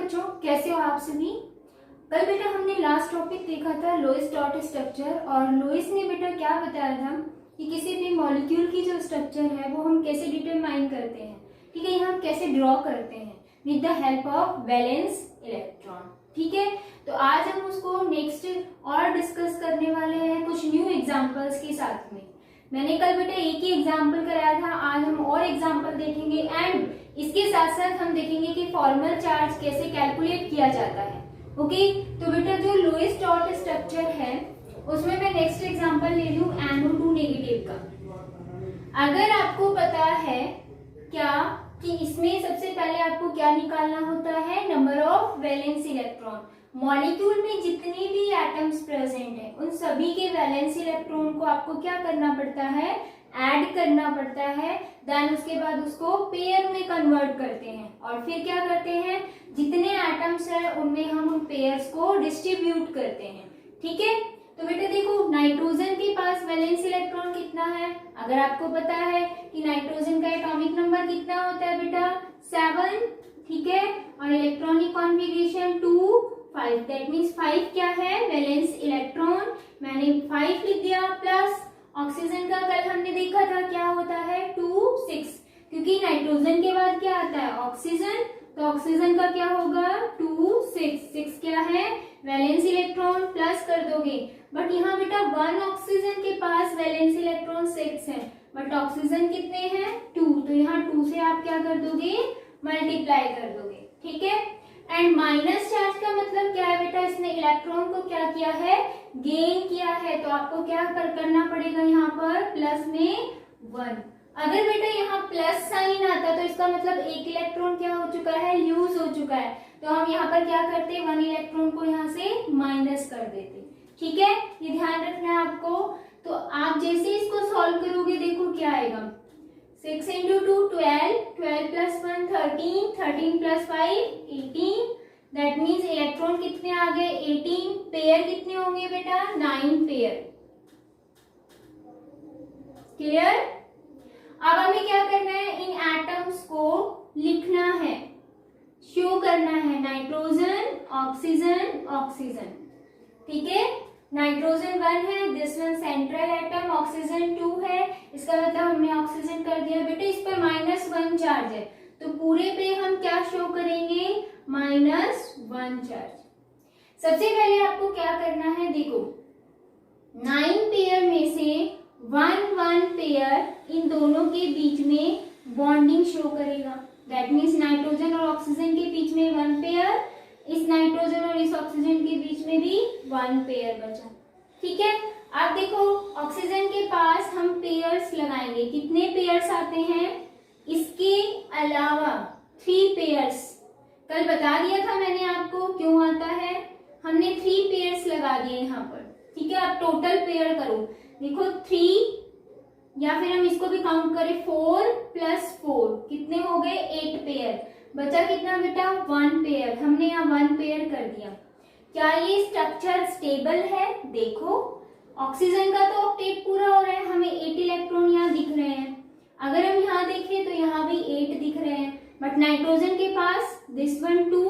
बच्चों, कैसे हो आप सभी। कल बेटा हमने लास्ट टॉपिक देखा था लोइस डॉट स्ट्रक्चर, और लोइस ने बेटा क्या बताया था कि किसी भी मॉलिक्यूल की जो स्ट्रक्चर है वो हम कैसे डिटरमाइन करते हैं, ठीक है, यहाँ हम कैसे ड्रॉ करते हैं with the help of valence electron. ठीक है, तो आज हम उसको नेक्स्ट और डिस्कस करने वाले हैं कुछ न्यू एग्जांपल्स के साथ में। मैंने कल बेटा एक ही एग्जांपल कराया था, आज हम और एग्जांपल देखेंगे एंड इसके साथ साथ हम देखेंगे कि फॉर्मल चार्ज कैसे कैलकुलेट किया जाता है। ओके, तो बेटा जो लोइस डॉट स्ट्रक्चर है उसमें मैं नेक्स्ट एग्जांपल ले लूं NO2 नेगेटिव का। अगर आपको पता है क्या कि इसमें सबसे पहले आपको क्या निकालना होता है, number of valence electron. Molecule में जितने भी एटम्स प्रेजेंट हैं उन सभी के वैलेंस इलेक्ट्रॉन को आपको क्या करना पड़ता है, ऐड करना पड़ता है। देन उसके बाद उसको पेयर में कन्वर्ट करते हैं और फिर क्या करते हैं, जितने एटम्स है उनमें हम उन पेयर्स को डिस्ट्रीब्यूट करते हैं। ठीक है, तो बेटा देखो नाइट्रोजन के पास वैलेंस इलेक्ट्रॉन कितना है, अगर आपको पता है कि नाइट्रोजन का एटॉमिक नंबर कितना होता है बेटा 7, ठीक है, और इलेक्ट्रॉनिक कॉन्फ़िगरेशन 2 5, दैट मीन्स 5 क्या है वैलेंस इलेक्ट्रॉन, मैंने 5 लिख दिया। प्लस ऑक्सीजन का कल हमने देखा था क्या होता है 2 6, क्योंकि नाइट्रोजन के बाद क्या आता है ऑक्सीजन, तो ऑक्सीजन का क्या होगा 2 6 6 क्या है वैलेंस इलेक्ट्रॉन, प्लस कर दोगे। बट यहाँ बेटा 1 ऑक्सीजन के पास वैलेंस इलेक्ट्रॉन 6 है, बट ऑक्सीजन कितने हैं 2, तो यहाँ 2 से आप क्या कर दोगे मल्टीप्लाई कर दोगे। ठीक है, एंड माइनस चार्ज का मतलब क्या है बेटा, इसने इलेक्ट्रॉन को क्या किया है गेन किया है, तो आपको क्या करना पड़ेगा यहाँ पर प्लस में 1। अगर बेटा यहाँ प्लस साइन आता तो इसका मतलब एक इलेक्ट्रॉन क्या हो चुका है लूज हो चुका है, तो हम यहाँ पर क्या करते 1 इलेक्ट्रॉन को यहाँ से माइनस कर देते। ठीक है, ये ध्यान रखना है आपको। तो आप जैसे इसको सॉल्व करोगे देखो क्या आएगा, 6 into 2 12, 12 plus 1 13, 13 plus 5 18, that means electron कितने आ गए 18, पेयर कितने होंगे बेटा 9 पेयर। क्लियर। अब हमें क्या करना है, इन एटम्स को लिखना है, शो करना है, नाइट्रोजन ऑक्सीजन ऑक्सीजन। ठीक है, नाइट्रोजन 1 है, this one central atom, oxygen 2 है, इसका मतलब हमने ऑक्सीजन कर दिया। बेटा इस पर -1 चार्ज है, तो पूरे पे हम क्या शो करेंगे -1 चार्ज। सबसे पहले आपको क्या करना है, देखो 9 पेयर में से 1 पेयर इन दोनों के बीच में बॉन्डिंग शो करेगा, दैट मीन्स नाइट्रोजन और ऑक्सीजन के बीच में 1 पेयर, इस नाइट्रोजन और इस ऑक्सीजन के बीच में भी 1 पेयर बचा। ठीक है, अब देखो ऑक्सीजन के पास हम पेयर्स लगाएंगे, कितने पेयर्स आते हैं, इसके अलावा 3 पेयर्स, कल बता दिया था मैंने आपको क्यों आता है, हमने 3 पेयर्स लगा दिए यहाँ पर। ठीक है, अब टोटल पेयर करो, देखो 3 या फिर हम इसको भी काउंट करें 4 + 4 कितने हो गए 8 पेयर, बचा कितना बेटा 1 पेयर, हमने यहाँ 1 पेयर कर दिया। क्या ये स्ट्रक्चर स्टेबल है, देखो ऑक्सीजन का तो ऑक्टेट पूरा हो रहा है, हमें 8 इलेक्ट्रॉन यहाँ दिख रहे हैं, अगर हम यहाँ देखें तो यहाँ भी 8 दिख रहे हैं, बट नाइट्रोजन के पास दिस वन 2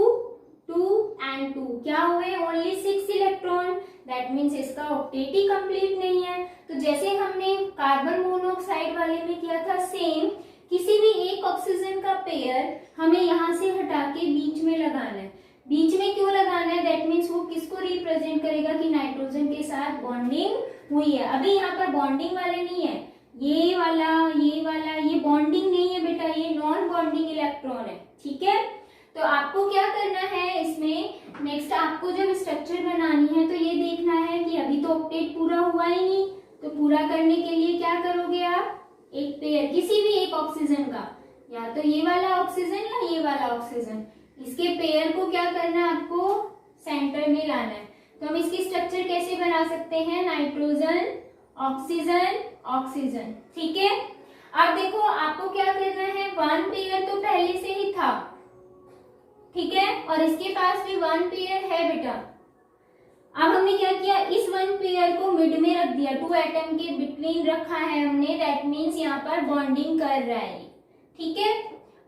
2 एंड 2 क्या हुए ओनली 6 इलेक्ट्रॉन, दैट मीन्स इसका ऑक्टेट ही कंप्लीट नहीं है। तो जैसे हमने कार्बन मोनोऑक्साइड वाले में किया था सेम, किसी भी एक ऑक्सीजन का पेयर हमें यहाँ से हटा के बीच में लगाना है। बीच में क्यों लगाना है, दैट मीन्स वो किसको रिप्रेजेंट करेगा कि नाइट्रोजन के साथ बॉन्डिंग हुई है। अभी यहाँ पर बॉन्डिंग वाले नहीं है, ये वाला ये बॉन्डिंग नहीं है बेटा, ये नॉन बॉन्डिंग इलेक्ट्रॉन है। ठीक है, तो आपको क्या करना है इसमें, नेक्स्ट आपको जब स्ट्रक्चर बनानी है तो ये देखना है कि अभी तो ऑक्टेट पूरा हुआ ही नहीं, तो पूरा करने के लिए क्या करोगे आप, एक पेयर किसी भी एक ऑक्सीजन का, या तो ये वाला ऑक्सीजन या ये वाला ऑक्सीजन, इसके पेयर को क्या करना है आपको सेंटर में लाना है। तो हम इसकी स्ट्रक्चर कैसे बना सकते हैं, नाइट्रोजन ऑक्सीजन ऑक्सीजन। ठीक है, अब देखो आपको क्या करना है, 1 पेयर तो पहले से ही था, ठीक है, और इसके पास भी 1 पेयर है बेटा। अब हमने क्या किया, इस 1 पेयर को मिड में रख दिया, 2 एटम के बिटवीन रखा है हमने, दैट मीन्स यहाँ पर बॉन्डिंग कर रहा है। ठीक है,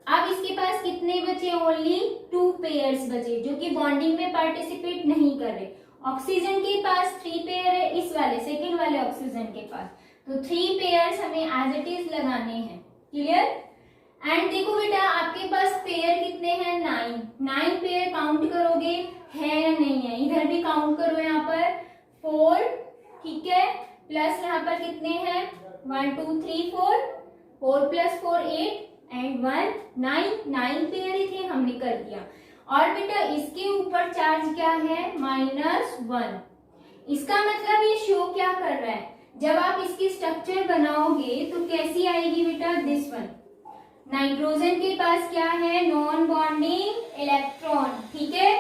अब इसके पास कितने बचे ओनली 2 पेयर्स बचे जो कि बॉन्डिंग में पार्टिसिपेट नहीं कर रहे। ऑक्सीजन के पास 3 पेयर है, इस वाले सेकेंड वाले ऑक्सीजन के पास, तो 3 पेयर्स हमें एज इट इज लगाने हैं। क्लियर? एंड देखो बेटा आपके पास पेयर कितने हैं, 9 पेयर काउंट करोगे है या नहीं है, इधर भी काउंट करो, यहाँ पर 4, ठीक है, प्लस यहाँ पर कितने हैं 1 2 3 4 प्लस 4 8 एंड 1 9 पेयर ही थे, हमने कर दिया। और बेटा इसके ऊपर चार्ज क्या है -1। इसका मतलब ये शो क्या कर रहा है, जब आप इसकी स्ट्रक्चर बनाओगे तो कैसी आएगी बेटा, दिस वन। नाइट्रोजन के पास क्या है, नॉन बॉन्डिंग इलेक्ट्रॉन, ठीक है।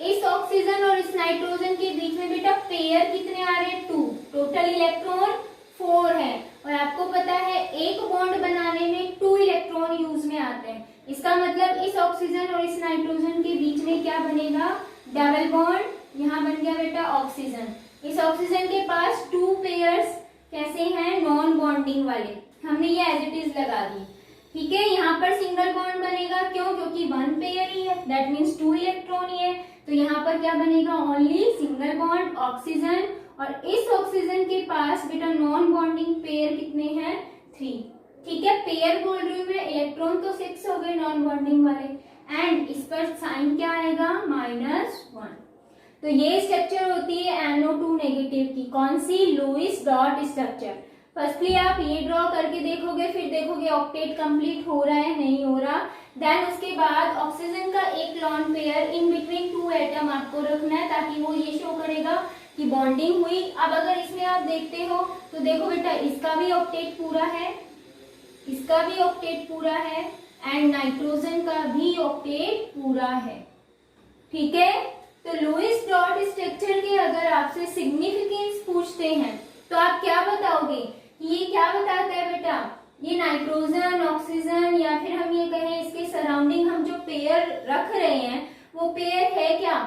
इस ऑक्सीजन और इस नाइट्रोजन के बीच में बेटा पेयर कितने आ रहे हैं, 2, टोटल इलेक्ट्रॉन 4 है। और आपको पता है एक बॉन्ड बनाने में 2 इलेक्ट्रॉन यूज में आते हैं। इसका मतलब इस ऑक्सीजन और इस नाइट्रोजन के बीच में क्या बनेगा, डबल बॉन्ड। यहाँ बन गया बेटा ऑक्सीजन। इस ऑक्सीजन के पास 2 पेयर्स कैसे हैं, नॉन बॉन्डिंग वाले, हमने ये एज इट इज लगा दी, ठीक है। यहाँ पर सिंगल बॉन्ड बनेगा, क्यों, क्योंकि 1 पेयर ही है, दैट मीन्स 2 इलेक्ट्रॉन ही है, तो यहाँ पर क्या बनेगा, ओनली सिंगल बॉन्ड ऑक्सीजन। और इस ऑक्सीजन के पास बेटा नॉन बॉन्डिंग पेयर कितने हैं, 3, ठीक है। पेयर बोल रही हूँ मैं, इलेक्ट्रॉन तो 6 हो गए नॉन बॉन्डिंग वाले, एंड इस पर साइन क्या आएगा, -1। तो ये स्ट्रक्चर होती है NO2 नेगेटिव की, कौन सी, लुईस डॉट स्ट्रक्चर। फर्स्टली आप ये ड्रॉ करके देखोगे, फिर देखोगे ऑक्टेट कंप्लीट हो रहा है नहीं हो रहा। देन उसके बाद ऑक्सीजन का एक lone pair in between 2 atom आपको रखना है, ताकि वो ये शो करेगा कि बॉन्डिंग हुई। अब अगर इसमें आप देखते हो तो देखो बेटा इसका भी ऑक्टेट पूरा है, इसका भी ऑक्टेट पूरा है, एंड नाइट्रोजन का भी ऑक्टेट पूरा है, ठीक है। तो लुईस डॉट स्ट्रक्चर के अगर आपसे सिग्निफिकेंस पूछते हैं तो आप क्या बताओगे, ये क्या बताता है बेटा, ये नाइट्रोजन ऑक्सीजन या फिर हम ये कहें इसके सराउंडिंग हम जो पेयर रख रहे हैं वो पेयर है क्या,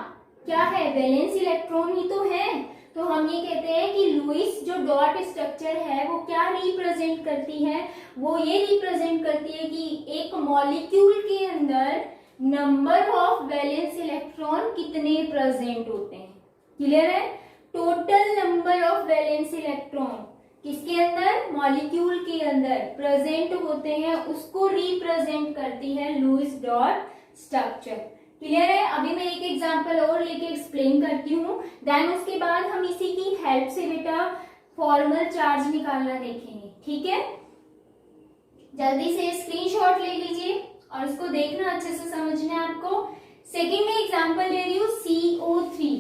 क्या है, वैलेंस इलेक्ट्रॉन ही तो है। तो हम ये कहते हैं कि लुईस जो डॉट स्ट्रक्चर है वो क्या रिप्रेजेंट करती है, वो ये रिप्रेजेंट करती है कि एक मॉलिक्यूल के अंदर नंबर ऑफ वैलेंस इलेक्ट्रॉन कितने प्रेजेंट होते हैं। क्लियर है, total number of valence electron किसके अंदर, मॉलिक्यूल के अंदर प्रेजेंट होते हैं, उसको रिप्रेजेंट करती है लुईस डॉट स्ट्रक्चर। क्लियर है। अभी मैं एक एग्जांपल और लेके एक्सप्लेन करती हूँ, देन उसके बाद हम इसी की हेल्प से बेटा फॉर्मल चार्ज निकालना देखेंगे, ठीक है। जल्दी से स्क्रीनशॉट ले लीजिए और इसको देखना, अच्छे से समझना है आपको। सेकेंड में एग्जांपल ले रही हूँ CO3,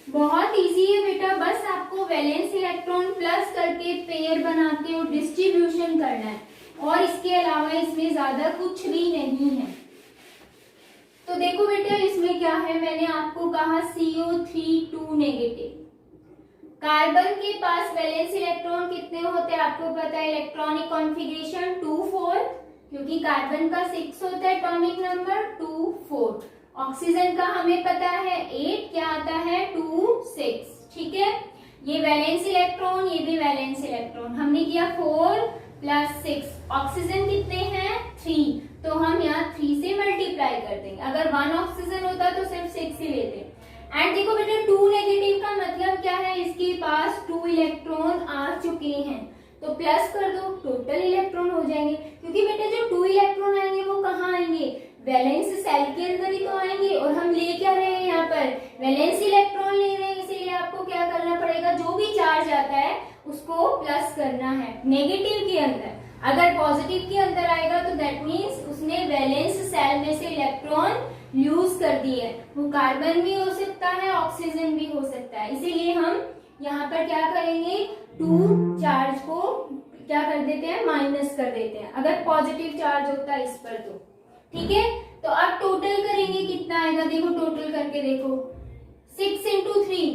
बहुत इजी है बेटा, बस आपको वैलेंस इलेक्ट्रॉन प्लस करके पेयर बना के और डिस्ट्रीब्यूशन करना है, और इसके अलावा इसमें ज्यादा कुछ भी नहीं है। तो देखो बेटा इसमें क्या है, मैंने आपको कहा CO3 2 नेगेटिव। कार्बन के पास वैलेंस इलेक्ट्रॉन कितने होते हैं आपको पता है, इलेक्ट्रॉनिक कॉन्फ़िगरेशन 2 4, क्योंकि कार्बन का 6 होता है एटॉमिक नंबर 2 4। ऑक्सीजन का हमें पता है 8, क्या आता है 2 6, ठीक है। ये वैलेंस इलेक्ट्रॉन, ये भी वैलेंस इलेक्ट्रॉन, हमने किया 4 + 6। ऑक्सीजन कितने हैं 3, तो हम यहाँ 3 से मल्टीप्लाई कर देंगे। अगर 1 ऑक्सीजन होता तो सिर्फ 6 ही लेते। एंड देखो बेटा 2 नेगेटिव का मतलब क्या है, इसके पास 2 इलेक्ट्रॉन आ चुके हैं, तो प्लस कर दो, टोटल इलेक्ट्रॉन हो जाएंगे। क्योंकि बेटा जो 2 इलेक्ट्रॉन आएंगे वो कहाँ आएंगे, वैलेंस सेल के अंदर ही तो आएंगे, और हम ले क्या रहे हैं यहाँ पर, वैलेंस इलेक्ट्रॉन ले रहे हैं, इसीलिए आपको क्या करना पड़ेगा, जो भी चार्ज आता है उसको प्लस करना है नेगेटिव के अंदर। अगर पॉजिटिव के अंदर आएगा तो दैट मीन्स उसने वैलेंस सेल में से इलेक्ट्रॉन यूज कर दी है। वो कार्बन भी हो सकता है, ऑक्सीजन भी हो सकता है, इसीलिए हम यहाँ पर क्या करेंगे, 2 चार्ज को क्या कर देते हैं, माइनस कर देते हैं, अगर पॉजिटिव चार्ज होता है इस पर तो, ठीक है। तो अब टोटल करेंगे कितना आएगा, देखो टोटल करके देखो, 6 × 3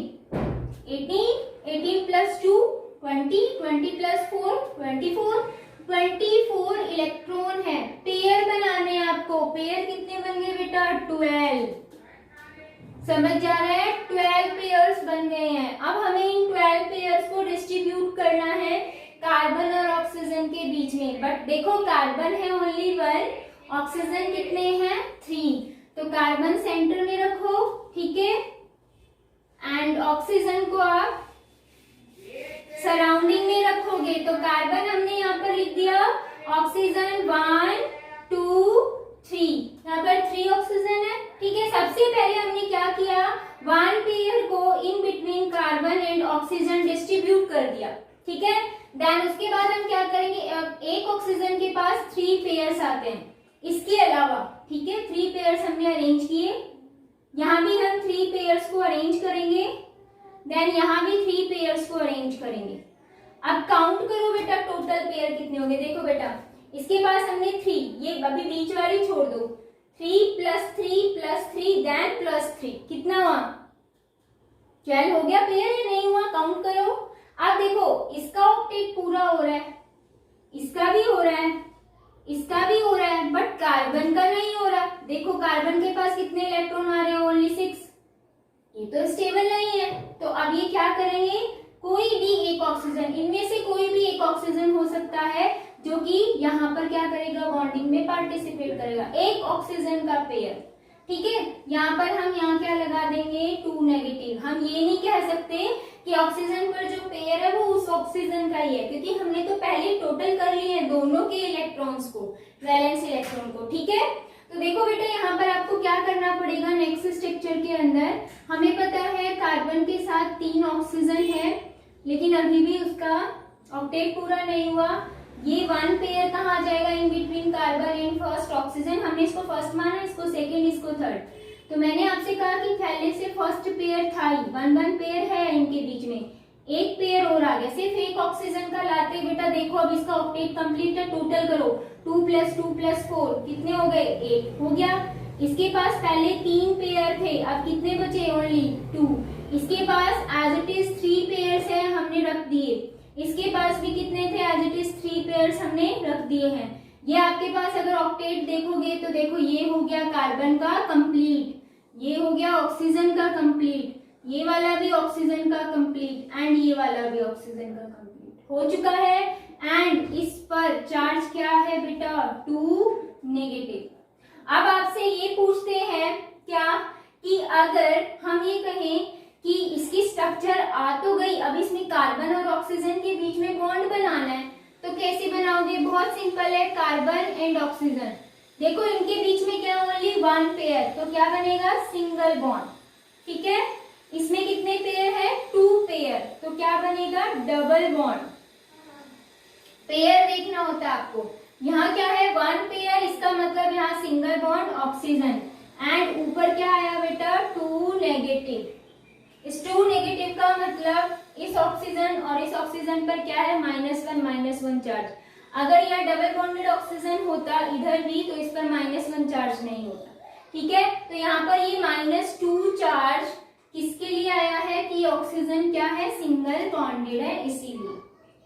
18, 18 + 2 20, 20 + 4 24, 24 इलेक्ट्रॉन है। पेयर बनाने आपको, पेयर कितने बन गए बेटा 12, समझ जा रहा है, 12 पेयर्स बन गए हैं। अब हमें इन 12 पेयर्स को डिस्ट्रीब्यूट करना है कार्बन और ऑक्सीजन के बीच में, बट देखो कार्बन है ओनली 1 ऑक्सीजन कितने हैं 3, तो कार्बन सेंटर में रखो, ठीक है, एंड ऑक्सीजन को आप सराउंडिंग में रखोगे। तो कार्बन हमने यहाँ पर लिख दिया ऑक्सीजन 1 2 3, यहाँ पर 3 ऑक्सीजन है, ठीक है। सबसे पहले हमने क्या किया, 1 पेयर को in between carbon and oxygen distribute कर दिया, ठीक है। देन उसके बाद हम क्या करेंगे, एक ऑक्सीजन के पास 3 पेयर्स आते हैं, इसके अलावा, ठीक है, 3 पेयर्स हमने अरेंज किए, यहाँ भी हम 3 पेयर्स को अरेंज करेंगे, देन यहाँ भी 3 पेयर्स को अरेंज करेंगे। अब काउंट करो बेटा टोटल पेयर कितने होंगे, देखो बेटा इसके पास हमने 3, ये अभी बीच वाली छोड़ दो, 3 + 3 + 3 देन +3, कितना हुआ 12 हो गया पेयर या नहीं हुआ, काउंट करो। अब देखो इसका ऑक्टेट पूरा हो रहा है, इसका भी हो रहा है, इसका भी हो रहा है, बट कार्बन का नहीं हो रहा। देखो कार्बन के पास कितने इलेक्ट्रॉन आ रहे हैं, ओनली 6, ये तो स्टेबल नहीं है। तो अब ये क्या करेंगे, कोई भी एक ऑक्सीजन, इनमें से कोई भी एक ऑक्सीजन हो सकता है जो कि यहाँ पर क्या करेगा, बॉन्डिंग में पार्टिसिपेट करेगा, एक ऑक्सीजन का पेयर, ठीक है। यहाँ पर हम यहाँ क्या लगा देंगे 2 नेगेटिव। हम ये नहीं कह सकते कि ऑक्सीजन पर जो पेयर है वो उस ऑक्सीजन का ही है, क्योंकि हमने तो पहले टोटल कर लिए हैं दोनों के इलेक्ट्रॉन्स को, वैलेंस इलेक्ट्रॉन को, ठीक है। तो देखो बेटा यहाँ पर आपको क्या करना पड़ेगा, नेक्स्ट स्ट्रक्चर के अंदर हमें पता है कार्बन के साथ 3 ऑक्सीजन है, लेकिन अभी भी उसका ऑक्टेट पूरा नहीं हुआ। ये 1 पेयर कहाँ आ जाएगा, in between carbon and first oxygen, हमने इसको फर्स्ट माना, इसको सेकेंड, इसको थर्ड। तो मैंने आपसे कहा कि पहले से फर्स्ट पेयर था ही, 1 पेयर है इनके बीच में, एक पेयर और आ गया, सिर्फ एक ऑक्सीजन का लाते बेटा। देखो अब इसका ऑक्टेट कंप्लीट है, टोटल करो 2 + 2 + 4 कितने हो गए, 8 हो गया। इसके पास पहले 3 पेयर थे, अब कितने बचे, ओनली 2। इसके पास एज इट इज 3 पेयर्स है, हमने रख दिए। इसके पास भी कितने थे, एज इट इज 3 पेयर्स हमने रख दिए हैं। ये आपके पास अगर ऑक्टेट देखोगे तो देखो ये हो गया कार्बन का कंप्लीट, ये हो गया ऑक्सीजन का कंप्लीट, ये वाला भी ऑक्सीजन का कंप्लीट एंड ये वाला भी ऑक्सीजन का कंप्लीट हो चुका है। एंड इस पर चार्ज क्या है बेटा, 2 नेगेटिव। अब आपसे ये पूछते हैं क्या कि अगर हम ये कहें कि इसकी स्ट्रक्चर आ तो गई, अब इसमें कार्बन और ऑक्सीजन के बीच में बॉन्ड बनाना है, तो कैसे बनाओगे, बहुत सिंपल है, कार्बन एंड ऑक्सीजन, देखो इनके बीच में क्या, ओनली 1 पेयर, तो क्या बनेगा, सिंगल बॉन्ड, ठीक है। इसमें कितने पेयर है, 2 पेयर, तो क्या बनेगा, डबल बॉन्ड। पेयर देखना होता है आपको, यहाँ क्या है 1 पेयर, इसका मतलब यहाँ सिंगल बॉन्ड ऑक्सीजन, एंड ऊपर क्या आया बेटा 2 नेगेटिव। इस 2 नेगेटिव का मतलब इस ऑक्सीजन और इस ऑक्सीजन पर क्या है, -1 चार्ज। अगर यह डबल बॉन्डेड ऑक्सीजन होता इधर भी तो इस पर -1 चार्ज नहीं होता, ठीक है। तो यहाँ पर ये -2 चार्ज किसके लिए आया है कि ऑक्सीजन क्या है, सिंगल बॉन्डेड है, इसीलिए।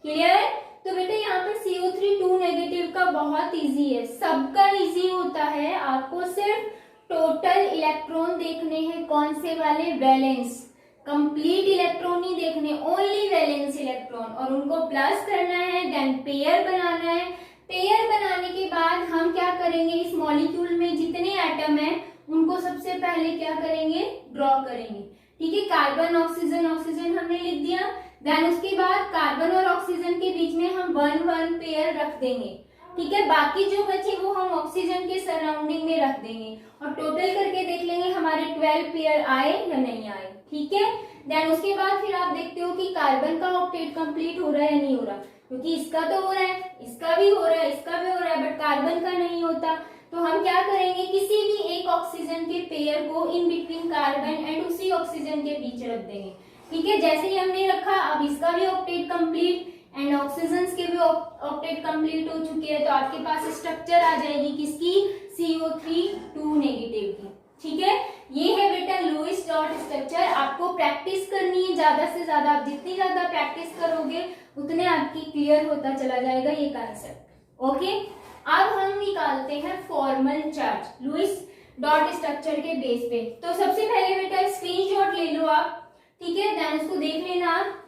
क्लियर। तो बेटा यहाँ पर CO3 2 नेगेटिव का बहुत इजी है, सबका इजी होता है, आपको सिर्फ टोटल इलेक्ट्रॉन देखने हैं, कौन से वाले, वैलेंस, कंप्लीट इलेक्ट्रॉन नहीं देखने, ओनली वैलेंस इलेक्ट्रॉन, और उनको प्लस करना है, देन पेयर बनाना है। पेयर बनाने के बाद हम क्या करेंगे, इस मॉलिक्यूल में जितने एटम है उनको सबसे पहले क्या करेंगे, ड्रॉ करेंगे, ठीक है। कार्बन ऑक्सीजन ऑक्सीजन हमने लिख दिया, देन उसके बाद कार्बन और ऑक्सीजन के बीच में हम 1 पेयर रख देंगे, ठीक है। बाकी जो बचे वो हम ऑक्सीजन के सराउंडिंग में रख देंगे और टोटल करके देख लेंगे हमारे 12 पेयर आए या नहीं आए, ठीक है। देन उसके बाद फिर आप देखते हो कि कार्बन का ऑक्टेट कंप्लीट हो रहा है या नहीं हो रहा, क्योंकि इसका तो हो रहा है, इसका भी हो रहा है, इसका भी हो रहा है, बट कार्बन का नहीं होता। तो हम क्या करेंगे, किसी भी एक ऑक्सीजन के पेयर को इन बिटवीन कार्बन एंड उसी ऑक्सीजन के बीच रख देंगे, ठीक है। जैसे ही हमने रखा, अब इसका भी ऑक्टेट कंप्लीट एंड ऑक्सीजन के भी ऑक्टेट कंप्लीट हो चुके हैं, तो आपके पास स्ट्रक्चर आ जाएगी किसकी, CO3 2 नेगेटिव की, ठीक है। ये है बेटा लुईस डॉट स्ट्रक्चर। आपको प्रैक्टिस करनी है ज्यादा से ज्यादा, आप जितनी ज्यादा प्रैक्टिस करोगे उतने आपकी क्लियर होता चला जाएगा ये कंसेप्ट, ओके। अब हम निकालते हैं formal charge Lewis dot structure के बेस पे। तो सबसे पहले बेटा स्क्रीनशॉट ले लो आप, ठीक है, देन उसको देख लेना आप।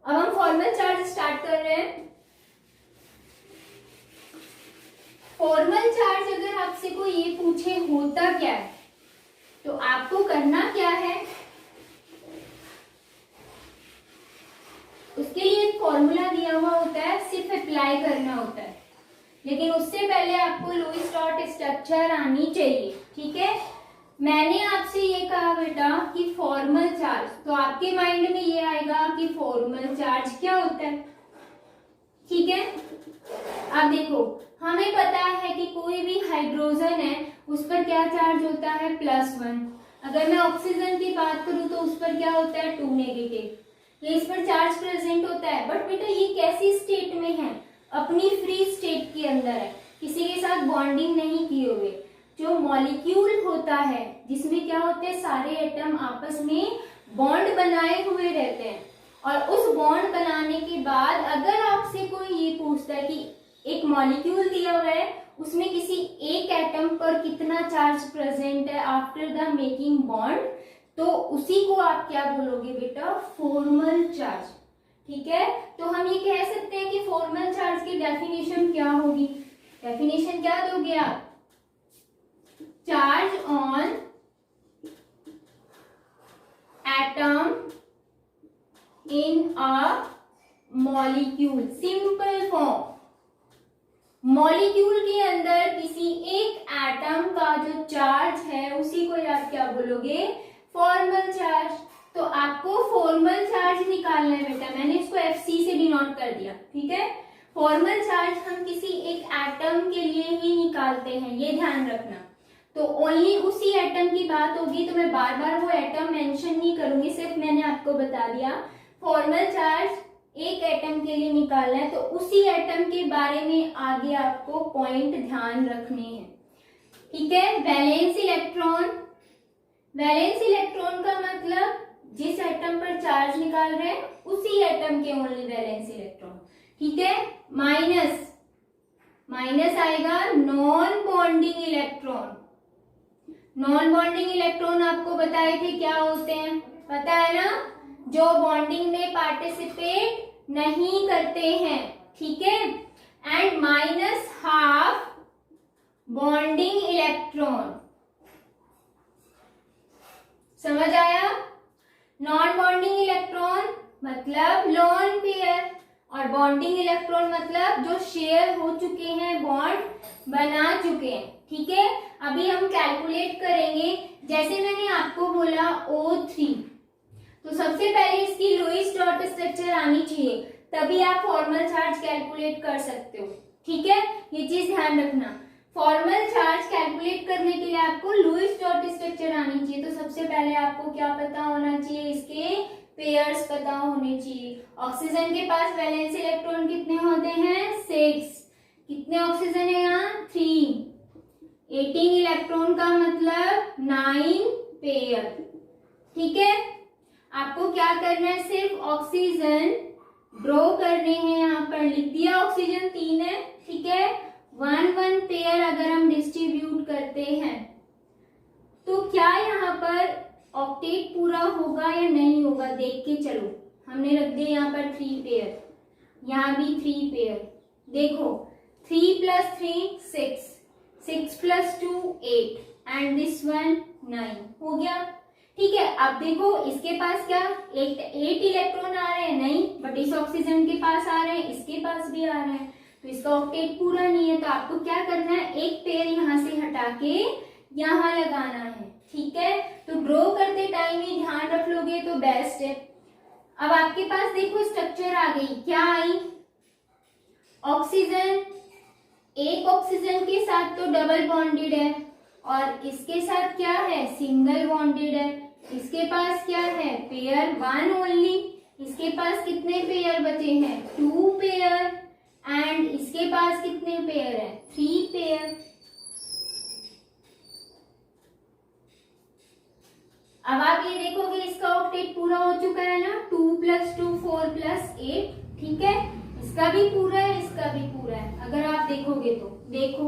अब हम फॉर्मल चार्ज स्टार्ट कर रहे हैं। फॉर्मल चार्ज अगर आप होता क्या है। तो आपको करना क्या है, उसके लिए एक फॉर्मूला दिया हुआ होता है, सिर्फ अप्लाई करना होता है। लेकिन उससे पहले आपको लुईस डॉट स्ट्रक्चर आनी चाहिए, ठीक है। मैंने आपसे ये कहा बेटा कि फॉर्मल चार्ज, तो आपके माइंड में ये आएगा कि फॉर्मल चार्ज क्या होता है, ठीक है। अब देखो, हमें पता है कि कोई भी हाइड्रोजन है उस पर क्या चार्ज होता है, +1। अगर मैं ऑक्सीजन की बात करूं तो उस पर क्या होता है, 2 नेगेटिव। ये इस पर चार्ज प्रेजेंट होता है। बट बेटा ये कैसी स्टेट में है, अपनी फ्री स्टेट के अंदर है, किसी के साथ बॉन्डिंग नहीं किए हुए। जो मॉलिक्यूल होता है जिसमें क्या होते हैं, सारे एटम आपस में बॉन्ड बनाए हुए रहते हैं, और उस बॉन्ड बनाने के बाद अगर आपसे कोई ये पूछता है कि एक मॉलिक्यूल दिया हुआ है उसमें किसी एक एटम पर कितना चार्ज प्रेजेंट है आफ्टर द मेकिंग बॉन्ड, तो उसी को आप क्या बोलोगे बेटा, फॉर्मल चार्ज, ठीक है। तो हम ये कह सकते हैं कि फॉर्मल चार्ज की डेफिनेशन क्या होगी, डेफिनेशन क्या दोगे आप, charge on atom in a molecule, simple form, molecule के अंदर किसी एक एटम का जो चार्ज है उसी को आप क्या बोलोगे, फॉर्मल चार्ज। तो आपको फॉर्मल चार्ज निकालना है बेटा, मैंने इसको FC से डिनोट कर दिया, ठीक है। फॉर्मल चार्ज हम किसी एक एटम के लिए ही निकालते हैं, ये ध्यान रखना। तो ओनली उसी एटम की बात होगी, तो मैं बार बार वो एटम मेंशन नहीं करूंगी, सिर्फ मैंने आपको बता दिया फॉर्मल चार्ज एक एटम के लिए निकालना है, तो उसी एटम के बारे में आगे आपको पॉइंट ध्यान रखने हैं, ठीक है। वैलेंस इलेक्ट्रॉन, वैलेंस इलेक्ट्रॉन का मतलब जिस एटम पर चार्ज निकाल रहे हैं उसी एटम के ओनली वैलेंस इलेक्ट्रॉन, ठीक है। माइनस, माइनस आएगा non bonding electron. Non bonding electron आपको बताए थे क्या होते हैं, पता है ना, जो बॉन्डिंग में पार्टिसिपेट नहीं करते हैं, ठीक है। एंड -12 बॉन्डिंग इलेक्ट्रॉन, समझ आया। नॉन बॉन्डिंग इलेक्ट्रॉन मतलब लोन पेयर, और बॉन्डिंग इलेक्ट्रॉन मतलब जो शेयर हो चुके हैं, बॉन्ड बना चुके हैं, ठीक है। अभी हम कैलकुलेट करेंगे, जैसे मैंने आपको बोला O3, तो सबसे पहले इसकी लुईस डॉट स्ट्रक्चर आनी चाहिए, तभी आप फॉर्मल चार्ज कैलकुलेट कर सकते हो, ठीक है। ये चीज ध्यान रखना, फॉर्मल चार्ज कैलकुलेट करने के लिए आपको लुईस डॉट स्ट्रक्चर आनी चाहिए। तो सबसे पहले आपको क्या पता होना चाहिए, इसके पेयर्स पता होने चाहिए। ऑक्सीजन के पास वैलेंस इलेक्ट्रॉन कितने होते हैं, 6। कितने ऑक्सीजन है यहाँ, 3। 18 इलेक्ट्रॉन का मतलब 9 पेयर, ठीक है। आपको क्या करना है, सिर्फ ऑक्सीजन ड्रॉ करने हैं, यहाँ पर लिख दिया ऑक्सीजन 3 है, ठीक है। 1 पेयर अगर हम डिस्ट्रीब्यूट करते हैं तो क्या यहाँ पर ऑक्टेट पूरा होगा या नहीं होगा, देख के चलो। हमने रख दिया यहाँ पर 3 पेयर, यहाँ भी 3 पेयर, देखो 3 + 3 6, 6 + 2 8 एंड दिस वन 9 हो गया, ठीक है। अब देखो इसके पास क्या 8 इलेक्ट्रॉन आ रहे हैं, नहीं, बट इस ऑक्सीजन के पास आ रहे हैं, इसके पास भी आ रहे हैं, तो इसका ऑक्टेट पूरा नहीं है। तो आपको क्या करना है, एक पेयर यहाँ से हटा के यहाँ लगाना है, ठीक है। तो ड्रॉ करते टाइम ही ध्यान रख लोगे तो बेस्ट है। अब आपके पास देखो स्ट्रक्चर आ गई, क्या आई, ऑक्सीजन, एक ऑक्सीजन के साथ तो डबल बॉन्डेड है, और इसके साथ क्या है, सिंगल बॉन्डेड है। इसके पास क्या है, पेयर 1 ओनली, इसके पास कितने पेयर बचे हैं, 2 पेयर, एंड इसके पास कितने पेयर है, 3 पेयर। अब आप ये देखोगे इसका ऑक्टेट पूरा हो चुका है ना, 2 + 2 4 + 8, ठीक है। इसका भी पूरा है, इसका भी पूरा है, अगर आप देखोगे तो देखो।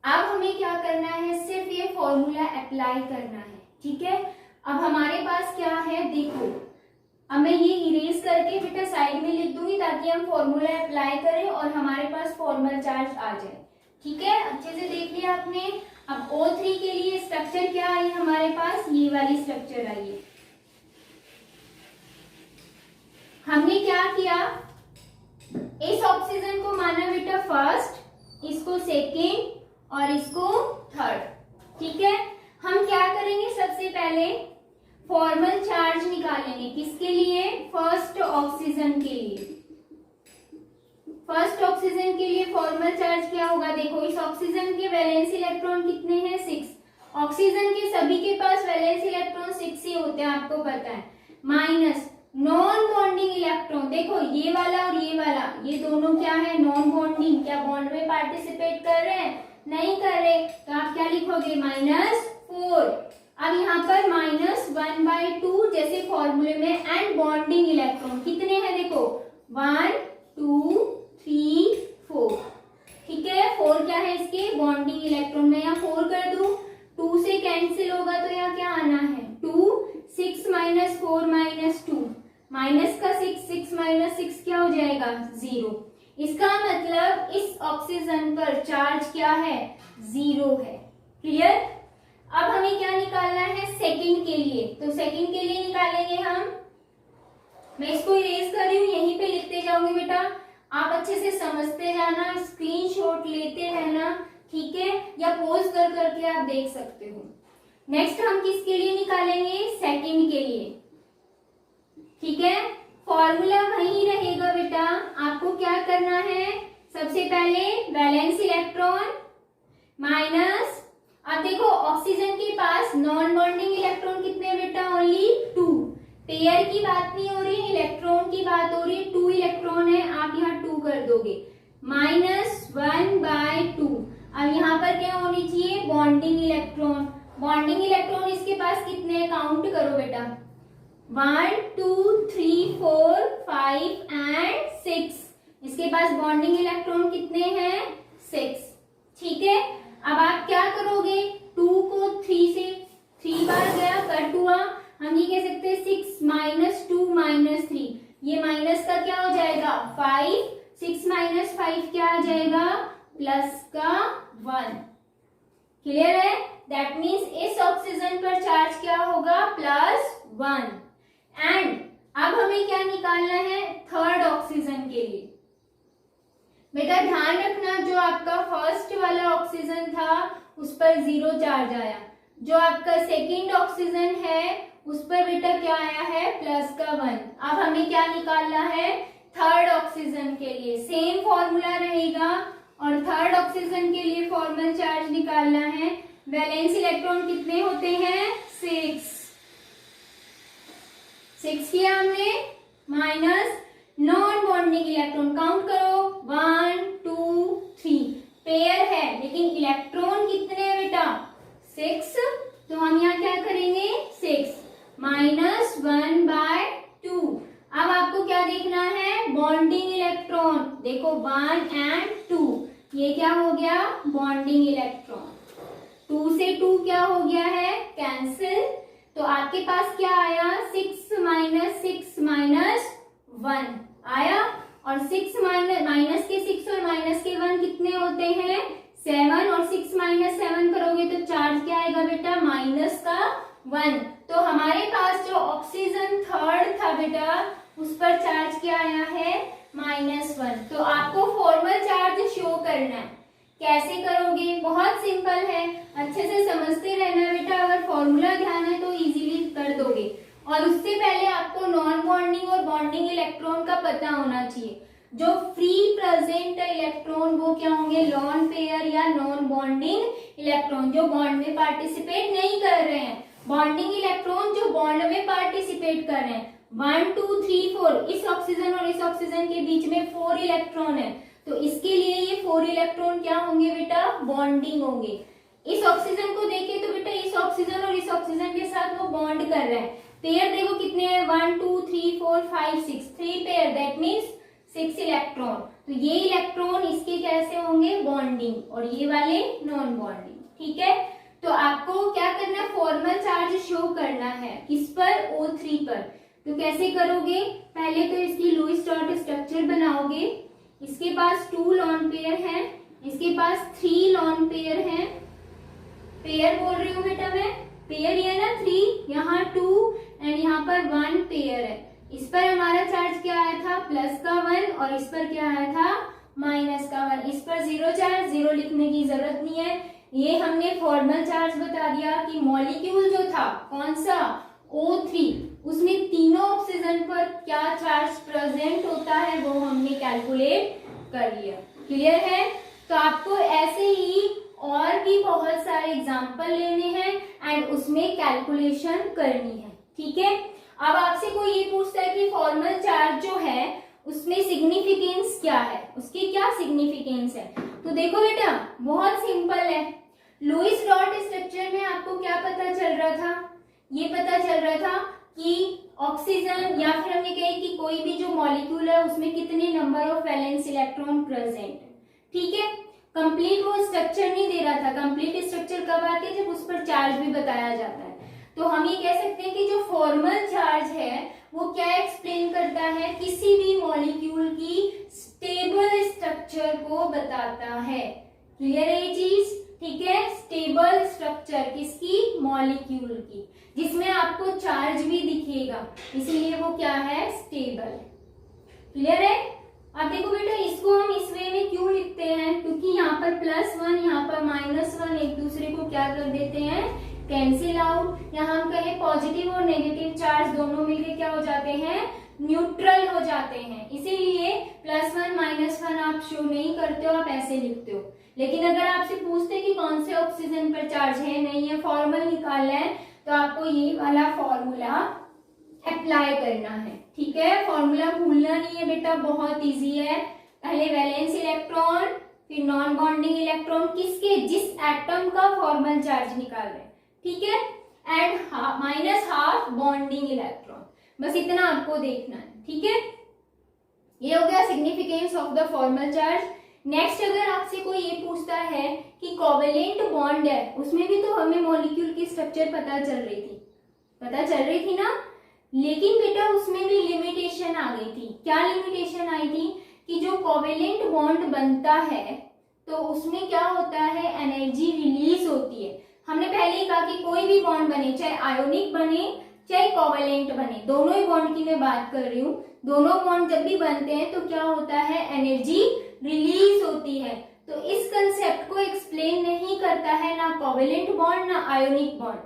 अब हमें क्या करना है, सिर्फ ये फॉर्मूला अप्लाई करना है, ठीक है। अब हमारे पास क्या है, देखो, अब मैं ये इरेज करके बेटा साइड में लिख दूंगी ताकि ताकि हम फॉर्मूला अप्लाई करें और हमारे पास फॉर्मल चार्ज आ जाए। ठीक है, अच्छे से देख लिया आपने। अब O3 के लिए स्ट्रक्चर क्या आई हमारे पास, ये वाली स्ट्रक्चर आई है। हमने क्या किया, इस ऑक्सीजन को माना बेटा फर्स्ट, इसको सेकेंड और इसको थर्ड। ठीक है, हम क्या करेंगे, सबसे पहले फॉर्मल चार्ज निकालेंगे। किसके लिए, फर्स्ट ऑक्सीजन के लिए। फर्स्ट ऑक्सीजन के लिए फॉर्मल चार्ज क्या होगा, देखो इस ऑक्सीजन के वैलेंस इलेक्ट्रॉन कितने हैं, 6। ऑक्सीजन के सभी के पास वैलेंस इलेक्ट्रॉन 6 ही होते हैं, आपको पता है। माइनस नॉन बॉन्डिंग इलेक्ट्रॉन, देखो ये वाला और ये वाला, ये दोनों क्या है, नॉन बॉन्डिंग। क्या बॉन्ड में पार्टिसिपेट कर रहे हैं, नहीं कर रहे, तो आप क्या लिखोगे, -4। अब यहाँ पर -1/2 जैसे फॉर्मूले में, एंड बॉन्डिंग इलेक्ट्रॉन कितने हैं, देखो 1 2 3 4। ठीक है, 4 क्या है इसके बॉन्डिंग इलेक्ट्रॉन। मैं यहाँ 4 कर दूं, 2 से कैंसिल होगा तो यहाँ क्या आना है 2, 6 - 4 - 2, माइनस का 6 - 6 क्या हो जाएगा 0। इसका मतलब इस ऑक्सीजन पर चार्ज क्या है, 0 है। क्लियर। अब हमें क्या निकालना है सेकंड के लिए, तो सेकंड के लिए निकालेंगे हम। मैं इसको इरेज कर रही हूँ, यहीं पे लिखते जाऊंगी बेटा, आप अच्छे से समझते जाना, स्क्रीनशॉट लेते रहना। ठीक है, या पॉज कर करके आप देख सकते हो। नेक्स्ट हम किसके लिए निकालेंगे, सेकंड के लिए। ठीक है, फॉर्मूला वही रहेगा बेटा, आपको क्या करना है, सबसे पहले वैलेंस इलेक्ट्रॉन माइनस, अब देखो ऑक्सीजन के पास नॉन बॉन्डिंग इलेक्ट्रॉन कितने बेटा, ओनली 2। पेयर की बात नहीं हो रही, इलेक्ट्रॉन की बात हो रही है, 2 इलेक्ट्रॉन है, आप यहाँ 2 कर दोगे, -1/2। अब यहाँ पर क्या होनी चाहिए, बॉन्डिंग इलेक्ट्रॉन। बॉन्डिंग इलेक्ट्रॉन इसके पास कितने, काउंट करो बेटा, 1 2 3 4 5 एंड 6। इसके पास बॉन्डिंग इलेक्ट्रॉन कितने हैं, 6। ठीक है, अब आप क्या करोगे, 2 को 3 से 3 बार गया, कट हुआ, हम ये कह सकते हैं 6 - 2 - 3, ये माइनस का क्या हो जाएगा 5, 6 - 5 क्या आ जाएगा, प्लस का 1। क्लियर है, दैट मीन्स इस ऑक्सीजन पर चार्ज क्या होगा, +1। एंड अब हमें क्या निकालना है, थर्ड ऑक्सीजन के लिए। बेटा ध्यान रखना, जो आपका फर्स्ट वाला ऑक्सीजन था उस पर 0 चार्ज आया, जो आपका सेकंड ऑक्सीजन है उस पर बेटा क्या आया है, +1। अब हमें क्या निकालना है, थर्ड ऑक्सीजन के लिए सेम फॉर्मूला रहेगा, और थर्ड ऑक्सीजन के लिए फॉर्मल चार्ज निकालना है। वैलेंस इलेक्ट्रॉन कितने होते हैं, 6 किया हमने, minus non bonding electron, count करो 1 2 3, पेयर है लेकिन इलेक्ट्रॉन कितने हैं बेटा, 6, तो हम यहाँ क्या करेंगे, 6 -1/2। अब आपको क्या देखना है, बॉन्डिंग इलेक्ट्रॉन, देखो 1 and 2, ये क्या हो गया, बॉन्डिंग इलेक्ट्रॉन। 2 से 2 क्या हो गया है, कैंसिल, तो आपके पास क्या आया, 6 - 6 - 1 आया, और 6 माइनस के 6 और माइनस के 1 कितने होते हैं, 7, और 6 - 7 करोगे तो चार्ज क्या आएगा बेटा, -1। तो हमारे पास जो ऑक्सीजन थर्ड था बेटा उस पर चार्ज क्या आया है, -1। तो आपको फॉर्मल चार्ज शो करना है, कैसे करोगे, बहुत सिंपल है, अच्छे से समझते रहना बेटा, अगर फॉर्मूला ध्यान है तो इजीली कर दोगे। और उससे पहले आपको नॉन बॉन्डिंग और बॉन्डिंग इलेक्ट्रॉन का पता होना चाहिए। जो फ्री प्रेजेंट इलेक्ट्रॉन वो क्या होंगे, लॉन पेयर या नॉन बॉन्डिंग इलेक्ट्रॉन, जो बॉन्ड में पार्टिसिपेट नहीं कर रहे हैं। बॉन्डिंग इलेक्ट्रॉन जो बॉन्ड में पार्टिसिपेट कर रहे हैं, 1 2 3 4, इस ऑक्सीजन और इस ऑक्सीजन के बीच में 4 इलेक्ट्रॉन है, तो इसके लिए ये 4 इलेक्ट्रॉन क्या होंगे बेटा, बॉन्डिंग होंगे। इस ऑक्सीजन को देखें तो बेटा इस ऑक्सीजन और इस ऑक्सीजन के साथ वो बॉन्ड कर रहे हैं। पेयर देखो कितने हैं, 1 2 3 4 5 6, 3 पेयर, दैट मीन्स 6 इलेक्ट्रॉन। तो ये इलेक्ट्रॉन इसके कैसे होंगे, बॉन्डिंग, और ये वाले नॉन बॉन्डिंग। ठीक है, तो आपको क्या करना है, फॉर्मल चार्ज शो करना है, किस पर, O3 पर। तो कैसे करोगे, पहले तो इसकी लुईस डॉट स्ट्रक्चर बनाओगे। लगाओगे, इसके पास 2 लॉन पेयर है, इसके पास 3 लॉन पेयर है, पेयर बोल रही हूँ बेटा मैं, पेयर ये ना 3, यहाँ 2 एंड यहाँ पर 1 पेयर है। इस पर हमारा चार्ज क्या आया था, प्लस का 1, और इस पर क्या आया था, माइनस का 1। इस पर 0 चार्ज, 0 लिखने की जरूरत नहीं है, ये हमने फॉर्मल चार्ज बता दिया कि मॉलिक्यूल जो था कौन सा, O3, उसमें तीनों ऑक्सीजन पर क्या चार्ज प्रेजेंट होता है वो हमने कैलकुलेट कर लिया। क्लियर है? तो आपको ऐसे ही और भी बहुत सारे एग्जाम्पल लेने हैं एंड उसमें कैलकुलेशन करनी है। ठीक है, अब आपसे कोई ये पूछता है कि फॉर्मल चार्ज जो है उसमें सिग्निफिकेंस क्या है, उसकी क्या सिग्निफिकेंस है, तो देखो बेटा बहुत सिंपल है। लुईस डॉट स्ट्रक्चर में आपको क्या पता चल रहा था, ये पता चल रहा था कि ऑक्सीजन या फिर हमने कहे कि कोई भी जो मॉलिक्यूल है उसमें कितने number of valence electron present है। ठीक है, कंप्लीट वो स्ट्रक्चर नहीं दे रहा था, कंप्लीट स्ट्रक्चर कब आती है, जब उस पर चार्ज भी बताया जाता है। तो हम ये कह सकते हैं कि जो फॉर्मल चार्ज है वो क्या एक्सप्लेन करता है, किसी भी मॉलिक्यूल की स्टेबल स्ट्रक्चर को बताता है। क्लियर है ये चीज? ठीक है, स्टेबल स्ट्रक्चर किसकी, मॉलिक्यूल की, जिसमें आपको चार्ज भी दिखेगा, इसीलिए वो क्या है, स्टेबल। क्लियर है? अब देखो बेटा इसको हम इस वे में क्यों लिखते हैं, क्योंकि यहाँ पर +1 यहाँ पर -1 एक दूसरे को क्या कर देते हैं, कैंसिल आउट। यहाँ हम कहें पॉजिटिव और नेगेटिव चार्ज दोनों मिलके क्या हो जाते हैं, न्यूट्रल हो जाते हैं, इसीलिए +1 -1 आप शो नहीं करते हो, आप ऐसे लिखते हो। लेकिन अगर आपसे पूछते हैं कि कौन से ऑक्सीजन पर चार्ज है, नहीं है, फॉर्मल निकालना है, तो आपको ये वाला फॉर्मूला अप्लाई करना है। ठीक है, फॉर्मूला भूलना नहीं है बेटा, बहुत इजी है। पहले वैलेंस इलेक्ट्रॉन, फिर नॉन बॉन्डिंग इलेक्ट्रॉन, किसके, जिस एटम का फॉर्मल चार्ज निकाल रहे हैं। ठीक है, एंड -12 बॉन्डिंग इलेक्ट्रॉन, बस इतना आपको देखना है। ठीक है, ये हो गया significance of the formal charge. Next अगर आपसे कोई ये पूछता है कि कोवेलेंट बॉन्ड है, उसमें भी तो हमें मॉलिक्यूल की स्ट्रक्चर पता चल रही थी ना, लेकिन बेटा उसमें भी लिमिटेशन आ गई थी। क्या लिमिटेशन आई थी कि जो कोवेलेंट बॉन्ड बनता है तो उसमें क्या होता है, एनर्जी रिलीज होती है। हमने पहले ही कहा कि कोई भी बॉन्ड बने, चाहे आयोनिक बने चाहे कोवेलेंट बने, दोनों ही बॉन्ड की मैं बात कर रही हूँ, दोनों बॉन्ड जब भी बनते हैं तो क्या होता है, एनर्जी रिलीज होती है। तो इस कंसेप्ट को एक्सप्लेन नहीं करता है ना कोवेलेंट बॉन्ड ना आयोनिक बॉन्ड,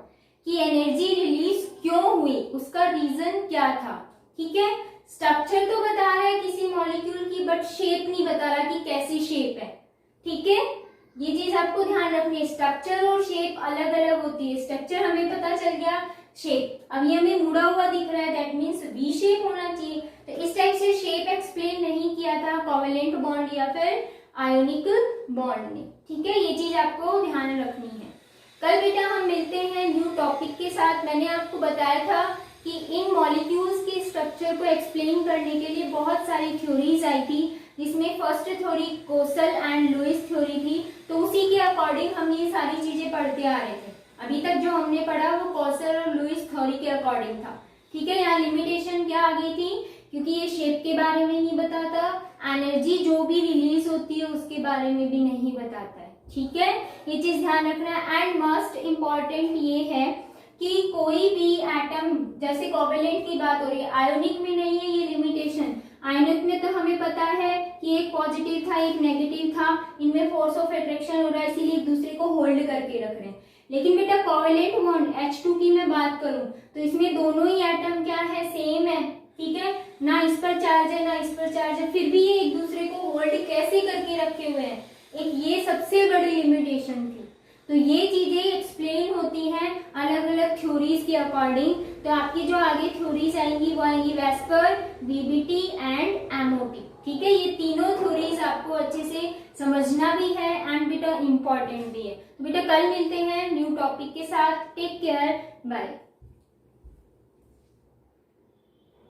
कि एनर्जी रिलीज क्यों हुई, उसका रीजन क्या था। ठीक है, स्ट्रक्चर तो बता रहा है किसी मॉलिक्यूल की, बट शेप नहीं बता रहा कि कैसी शेप है। ठीक है, ये चीज आपको ध्यान रखनी है, स्ट्रक्चर और शेप अलग अलग होती है। स्ट्रक्चर हमें पता चल गया, शेप अब ये हमें मुड़ा हुआ दिख रहा है, दैट मीन्स वी शेप होना चाहिए। तो इस टाइप से शेप एक्सप्लेन नहीं किया था कोवेलेंट बॉन्ड या फिर आयोनिक बॉन्ड ने। ठीक है, ये चीज आपको ध्यान रखनी है। कल बेटा हम मिलते हैं न्यू टॉपिक के साथ। मैंने आपको बताया था कि इन मॉलिक्यूल्स के स्ट्रक्चर को एक्सप्लेन करने के लिए बहुत सारी थ्योरीज आई थी, जिसमें first theory Kossel and Lewis theory थी। तो उसी के अकॉर्डिंग हम ये सारी चीजें पढ़ते आ रहे थे। अभी तक जो हमने पढ़ा वो कोसल और लुईस थ्योरी के अकॉर्डिंग था। ठीक है, यहाँ लिमिटेशन क्या आ गई थी, क्योंकि ये शेप के बारे में नहीं बताता, एनर्जी जो भी रिलीज होती है उसके बारे में भी नहीं बताता है। ठीक है, ये चीज ध्यान रखना है। एंड मोस्ट इम्पॉर्टेंट ये है कि कोई भी एटम, जैसे कोवेलेंट की बात हो रही है, आयोनिक में नहीं है ये लिमिटेशन। आयोनिक में तो हमें पता है कि एक पॉजिटिव था एक नेगेटिव था, इनमें फोर्स ऑफ अट्रैक्शन हो रहा है, इसीलिए एक दूसरे को होल्ड करके रख रहे हैं। लेकिन बेटा कोवेलेंट बॉन्ड H2 की मैं बात करूं तो इसमें दोनों ही एटम क्या है, सेम है। ठीक है, ना इस पर चार्ज है ना इस पर चार्ज है, फिर भी ये एक दूसरे को होल्ड कैसे करके रखे हुए हैं, एक ये सबसे बड़ी लिमिटेशन थी। तो ये चीजें एक्सप्लेन होती हैं अलग अलग थ्योरीज के अकॉर्डिंग। तो आपकी जो आगे थ्योरीज आएंगी वो आएंगी वेस्पर, वीबीटी एंड एमओटी। ठीक है, ये तीनों थ्योरीज आपको अच्छे से समझना भी है एंड बेटा इम्पोर्टेंट भी है। तो बेटा कल मिलते हैं न्यू टॉपिक के साथ। Take care, bye.